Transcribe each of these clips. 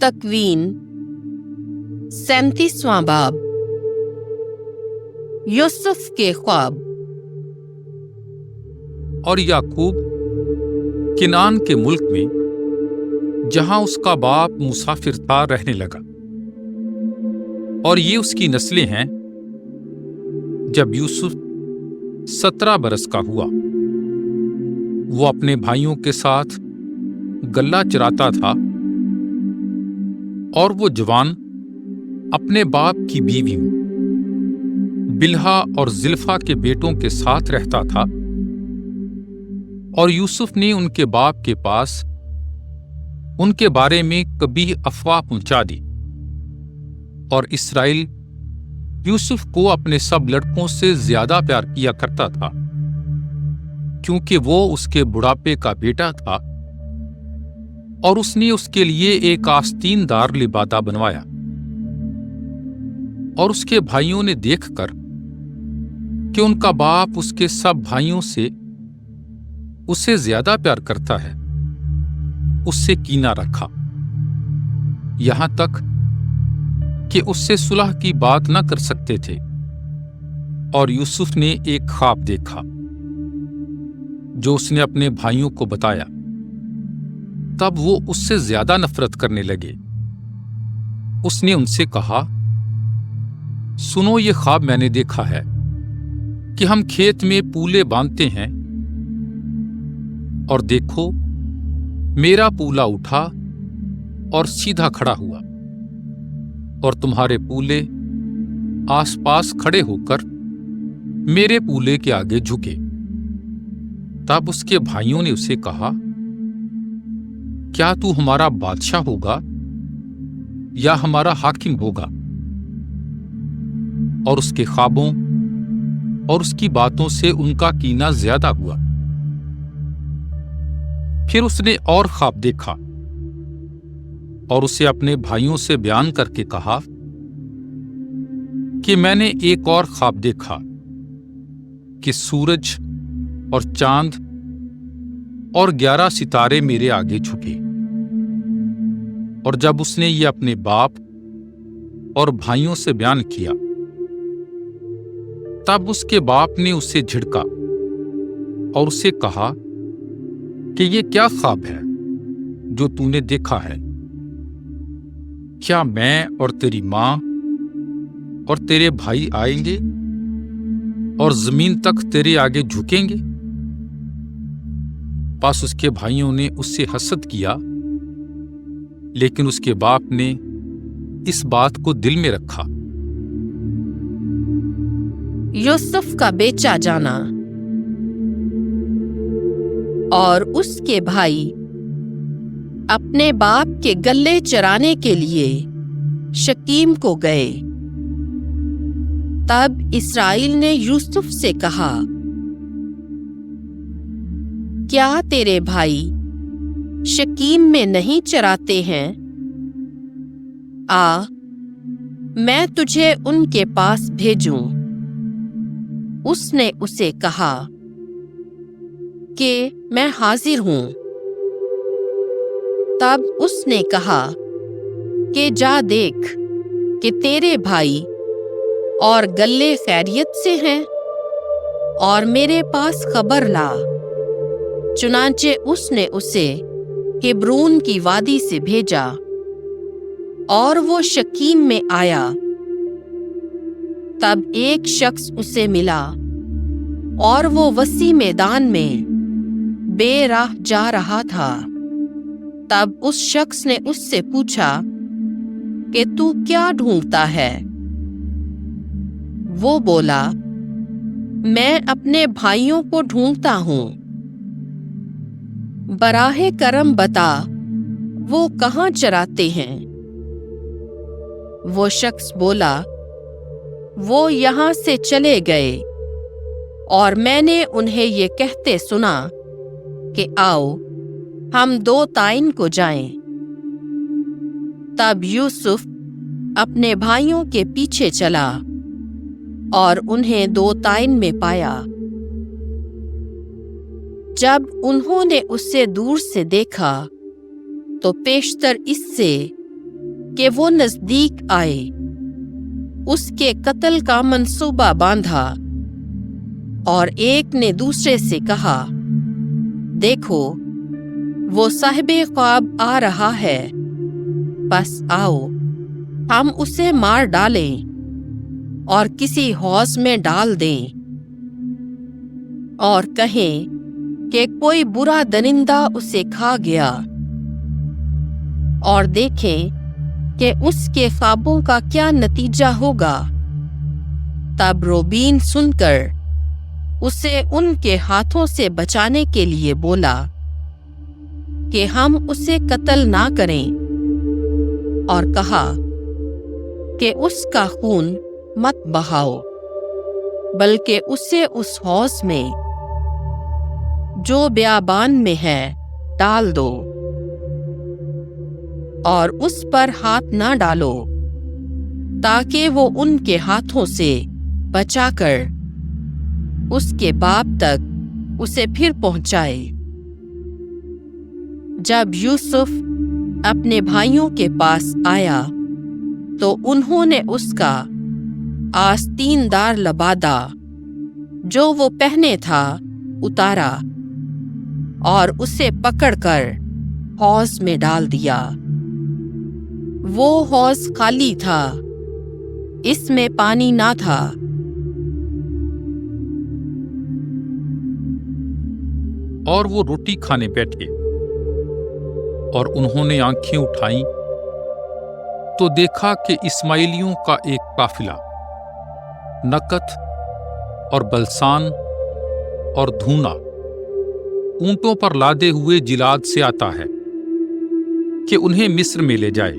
तकवीन 37वां बाब। यूसुफ के ख्वाब। और याकूब किनान के मुल्क में, जहां उसका बाप मुसाफिर था, रहने लगा। और ये उसकी नस्लें हैं। जब यूसुफ 17 बरस का हुआ, वो अपने भाइयों के साथ गल्ला चराता था, और वो जवान अपने बाप की बीवियों बिल्हा और जिल्फा के बेटों के साथ रहता था। और यूसुफ ने उनके बाप के पास उनके बारे में कभी अफवाह पहुंचा दी। और इसराइल यूसुफ को अपने सब लड़कों से ज्यादा प्यार किया करता था, क्योंकि वो उसके बुढ़ापे का बेटा था। और उसने उसके लिए एक आस्तीनदार लिबादा बनवाया। और उसके भाइयों ने देखकर कि उनका बाप उसके सब भाइयों से उससे ज्यादा प्यार करता है, उससे कीना रखा, यहां तक कि उससे सुलह की बात न कर सकते थे। और यूसुफ ने एक ख्वाब देखा, जो उसने अपने भाइयों को बताया। तब वो उससे ज्यादा नफरत करने लगे। उसने उनसे कहा, सुनो, ये ख्वाब मैंने देखा है कि हम खेत में पूले बांधते हैं, और देखो, मेरा पूला उठा और सीधा खड़ा हुआ, और तुम्हारे पूले आसपास खड़े होकर मेरे पूले के आगे झुके। तब उसके भाइयों ने उसे कहा, क्या तू हमारा बादशाह होगा या हमारा हाकिम होगा? और उसके ख्वाबों और उसकी बातों से उनका कीना ज्यादा हुआ। फिर उसने और ख्वाब देखा, और उसे अपने भाइयों से बयान करके कहा कि मैंने एक और ख्वाब देखा कि सूरज और चांद और 11 सितारे मेरे आगे झुके। और जब उसने ये अपने बाप और भाइयों से बयान किया, तब उसके बाप ने उसे झिड़का और उसे कहा कि ये क्या ख्वाब है जो तूने देखा है? क्या मैं और तेरी मां और तेरे भाई आएंगे और जमीन तक तेरे आगे झुकेंगे? पास उसके भाइयों ने उससे हसद किया, लेकिन उसके बाप ने इस बात को दिल में रखा। यूसुफ का बेचा जाना। और उसके भाई अपने बाप के गल्ले चराने के लिए शकीम को गए। तब इसराइल ने यूसुफ से कहा, क्या तेरे भाई शकीम में नहीं चराते हैं? आ, मैं तुझे उनके पास भेजूं। उसने उसे कहा कि मैं हाजिर हूं। तब उसने कहा कि जा देख कि तेरे भाई और गल्ले खैरियत से हैं, और मेरे पास खबर ला। चुनांचे उसने उसे हेब्रोन की वादी से भेजा, और वो शकीम में आया। तब एक शख्स उसे मिला, और वो वसी मैदान में बेराह जा रहा था। तब उस शख्स ने उससे पूछा कि तू क्या ढूंढता है? वो बोला, मैं अपने भाइयों को ढूंढता हूं। बराहे करम बता, वो कहाँ चराते हैं? वो शख्स बोला, वो यहां से चले गए, और मैंने उन्हें ये कहते सुना कि आओ हम 2 ताइन को जाएं। तब यूसुफ अपने भाइयों के पीछे चला और उन्हें 2 ताइन में पाया। जब उन्होंने उसे दूर से देखा तो पेशतर इससे کہ وہ نزدیک آئے، اس کے قتل کا منصوبہ باندھا، اور ایک نے دوسرے سے کہا، دیکھو وہ صاحب خواب آ رہا ہے، بس آؤ ہم اسے مار ڈالیں اور کسی حوض میں ڈال دیں، اور کہیں کہ کوئی برا درندہ اسے کھا گیا، اور دیکھیں کہ اس کے خوابوں کا کیا نتیجہ ہوگا۔ تب روبین سن کر اسے ان کے ہاتھوں سے بچانے کے لیے بولا کہ ہم اسے قتل نہ کریں، اور کہا کہ اس کا خون مت بہاؤ، بلکہ اسے اس حوض میں جو بیابان میں ہے ڈال دو، اور اس پر ہاتھ نہ ڈالو، تاکہ وہ ان کے ہاتھوں سے بچا کر اس کے باپ تک اسے پھر پہنچائے۔ جب یوسف اپنے بھائیوں کے پاس آیا تو انہوں نے اس کا آستین دار لبادہ جو وہ پہنے تھا اتارا، اور اسے پکڑ کر حوض میں ڈال دیا۔ وہ حوض خالی تھا، اس میں پانی نہ تھا۔ اور وہ روٹی کھانے بیٹھے، اور انہوں نے آنکھیں اٹھائیں تو دیکھا کہ اسماعیلیوں کا ایک قافلہ نکت اور بلسان اور دھونا اونٹوں پر لادے ہوئے جلاد سے آتا ہے کہ انہیں مصر میں لے جائے۔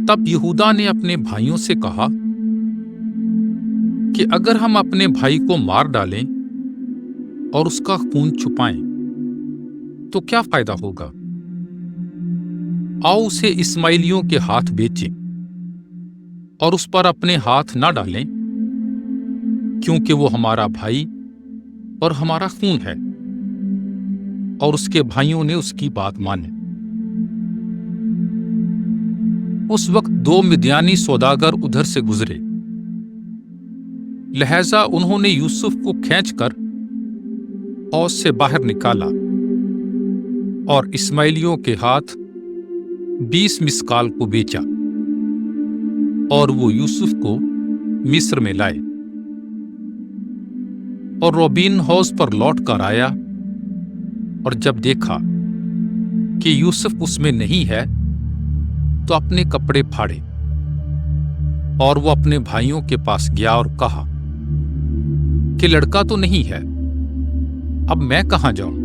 تب یہودا نے اپنے بھائیوں سے کہا کہ اگر ہم اپنے بھائی کو مار ڈالیں اور اس کا خون چھپائیں تو کیا فائدہ ہوگا؟ آؤ اسے اسماعیلیوں کے ہاتھ بیچیں اور اس پر اپنے ہاتھ نہ ڈالیں، کیونکہ وہ ہمارا بھائی اور ہمارا خون ہے۔ اور اس کے بھائیوں نے اس کی بات مانی۔ اس وقت 2 مدیانی سوداگر ادھر سے گزرے، لہذا انہوں نے یوسف کو کھینچ کر حوض سے باہر نکالا اور اسماعیلیوں کے ہاتھ 20 مسقال کو بیچا، اور وہ یوسف کو مصر میں لائے۔ اور روبین حوض پر لوٹ کر آیا، اور جب دیکھا کہ یوسف اس میں نہیں ہے تو اپنے کپڑے پھاڑے، اور وہ اپنے بھائیوں کے پاس گیا اور کہا کہ لڑکا تو نہیں ہے، اب میں کہاں جاؤں؟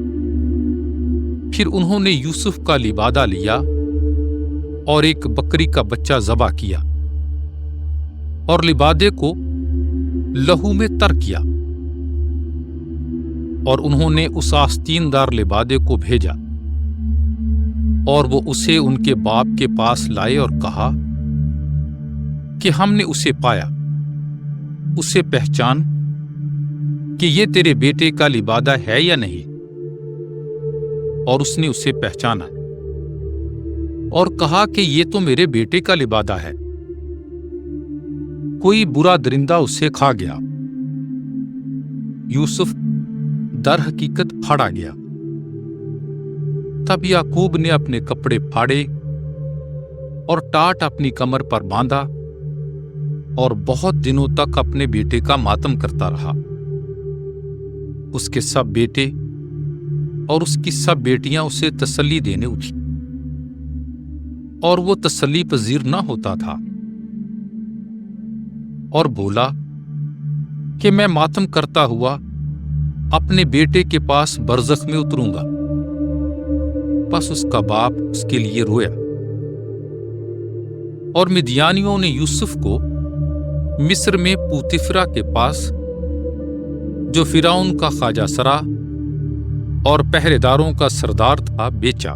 پھر انہوں نے یوسف کا لبادہ لیا اور ایک بکری کا بچہ ذبح کیا، اور لبادے کو لہو میں تر کیا، اور انہوں نے اس آستین دار لبادے کو بھیجا، اور وہ اسے ان کے باپ کے پاس لائے اور کہا کہ ہم نے اسے پایا، اسے پہچان کہ یہ تیرے بیٹے کا لبادہ ہے یا نہیں۔ اور اس نے اسے پہچانا اور کہا کہ یہ تو میرے بیٹے کا لبادہ ہے، کوئی برا درندہ اسے کھا گیا۔ یوسف در حقیقت پھاڑا گیا۔ تب یعقوب نے اپنے کپڑے پھاڑے اور ٹاٹ اپنی کمر پر باندھا، اور بہت دنوں تک اپنے بیٹے کا ماتم کرتا رہا۔ اس کے سب بیٹے اور اس کی سب بیٹیاں اسے تسلی دینے اٹھی، اور وہ تسلی پذیر نہ ہوتا تھا، اور بولا کہ میں ماتم کرتا ہوا اپنے بیٹے کے پاس برزخ میں اتروں گا۔ بس اس کا باپ اس کے لیے رویا۔ اور مدیانیوں نے یوسف کو مصر میں پوتیفرا کے پاس، جو فرعون کا خواجہ سرا اور پہرے داروں کا سردار تھا، بیچا۔